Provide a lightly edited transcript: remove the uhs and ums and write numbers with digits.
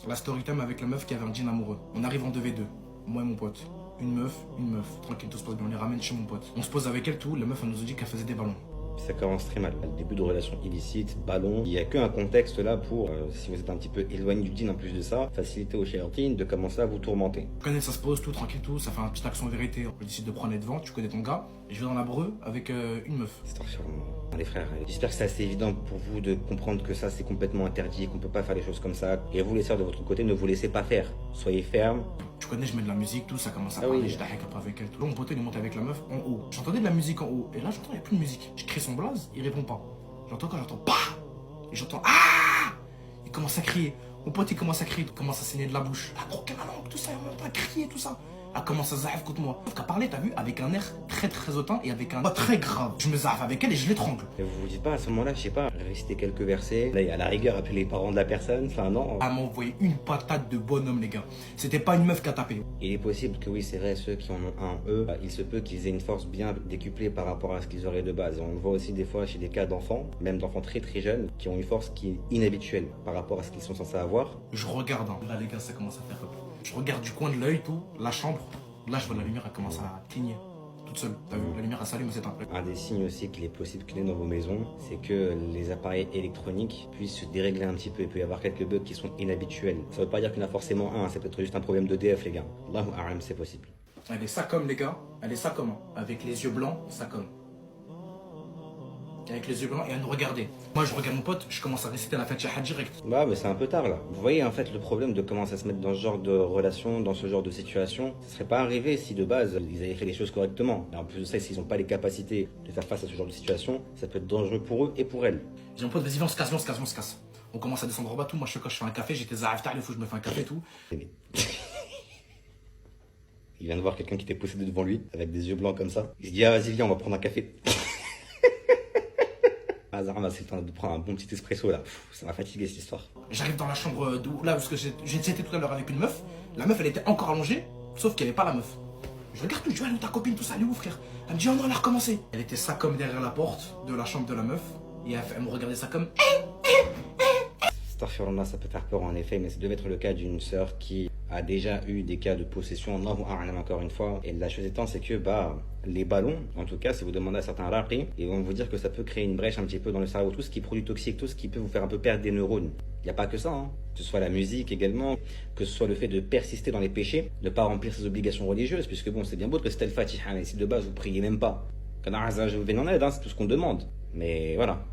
La story time avec la meuf qui avait un jean amoureux. On arrive en 2v2. Moi et mon pote. Une meuf. Tranquille, tout se passe bien. On les ramène chez mon pote. On se pose avec elle, tout. La meuf, elle nous a dit qu'elle faisait des ballons. Ça commence très mal. Le début de relation illicite, ballon. Il n'y a qu'un contexte là pour, si vous êtes un petit peu éloigné du djinn en plus de ça, faciliter au shayatin de commencer à vous tourmenter. Tu connais, ça se pose tout, tranquille, tout. Ça fait un petit accent vérité. On décide de prendre les devants. Tu connais ton gars. Et je vais dans la breu avec une meuf. C'est les frères, j'espère que c'est assez évident pour vous de comprendre que ça c'est complètement interdit, qu'on peut pas faire les choses comme ça. Et vous les sœurs de votre côté, ne vous laissez pas faire. Soyez fermes. Tu connais, je mets de la musique, tout, ça commence à Ah parler, oui. je dahack un peu avec elle. Tout. Là, mon pote, il est monté avec la meuf en haut. J'entendais de la musique en haut. Et là, j'entends, il n'y a plus de musique. Je crie son blaze, il répond pas. J'entends PAH. Et j'entends AAH. Il commence à crier. Mon pote, il commence à crier, il commence à saigner de la bouche. Il a croqué ma langue, tout ça, il commence à crier, tout ça. Elle commence à zaïf contre moi. Sauf qu'elle parlait, t'as vu, avec un air très hautain et avec un voix très grave. Je me zaïf avec elle et je l'étrangle. Et vous vous dites pas à ce moment-là, je sais pas, réciter quelques versets, là, à la rigueur, appeler les parents de la personne, enfin non. Elle m'a envoyé une patate de bonhomme, les gars. C'était pas une meuf qui a tapé. Il est possible que oui, c'est vrai, ceux qui en ont un, eux, il se peut qu'ils aient une force bien décuplée par rapport à ce qu'ils auraient de base. On le voit aussi des fois chez des cas d'enfants, même d'enfants très jeunes, qui ont une force qui est inhabituelle par rapport à ce qu'ils sont censés avoir. Je regarde, hein. Là, les gars, ça commence à faire peur. Je regarde du coin de l'œil, tout, la chambre. Là, je vois la lumière, elle commence à cligner. Toute seule. T'as vu, la lumière, elle s'allume, c'est un peu. Un des signes aussi qu'il est possible qu'il y ait dans vos maisons, c'est que les appareils électroniques puissent se dérégler un petit peu. Il peut y avoir quelques bugs qui sont inhabituels. Ça veut pas dire qu'il y en a forcément un, c'est peut-être juste un problème d'EDF, les gars. Allahu a'lam, c'est possible. Elle est ça comme, les gars. Elle est ça comme. Avec les yeux blancs, ça comme. Avec les yeux blancs et à nous regarder. Moi, je regarde mon pote, je commence à réciter la Fatiha direct. Bah, mais c'est un peu tard là. Vous voyez en fait le problème de commencer à se mettre dans ce genre de relation, dans ce genre de situation, ça serait pas arrivé si de base ils avaient fait les choses correctement. Et en plus de ça, s'ils n'ont pas les capacités de faire face à ce genre de situation, ça peut être dangereux pour eux et pour elles. J'ai mon pote, vas-y, viens, on se casse, on se casse. On commence à descendre en bas, tout. Moi, quand je fais un café, j'étais zaïf, il faut que je me fais un café, tout. Il vient de voir quelqu'un qui était possédé devant lui, avec des yeux blancs comme ça. Il se dit, ah vas-y, viens, on va prendre un café. Ah, Zahra, c'est le temps de prendre un bon petit espresso là. Ça m'a fatigué cette histoire. J'arrive dans la chambre d'où, là, parce que j'étais tout à l'heure avec une meuf. La meuf, elle était encore allongée, sauf qu'il n'y avait pas la meuf. Je regarde tout, je dis, elle est où ta copine, tout ça, elle est où, frère? Elle me dit, oh non, elle a recommencé. Elle était ça comme derrière la porte de la chambre de la meuf. Et elle me regardait ça comme. Astaghfirullah, ça peut faire peur en effet, mais ça devait être le cas d'une sœur qui a déjà eu des cas de possession, Allahu a'lam encore une fois. Et la chose étant, c'est que les ballons, en tout cas, si vous demandez à certains raqis, ils vont vous dire que ça peut créer une brèche un petit peu dans le cerveau, tout ce qui est produit toxique, tout ce qui peut vous faire un peu perdre des neurones. Il n'y a pas que ça, hein. Que ce soit la musique également, que ce soit le fait de persister dans les péchés, de ne pas remplir ses obligations religieuses, puisque bon, c'est bien beau de réciter le Fatiha, mais si de base vous priez même pas, qu'Allah Azza wa Jalla vous vienne en aide, hein, c'est tout ce qu'on demande. Mais voilà,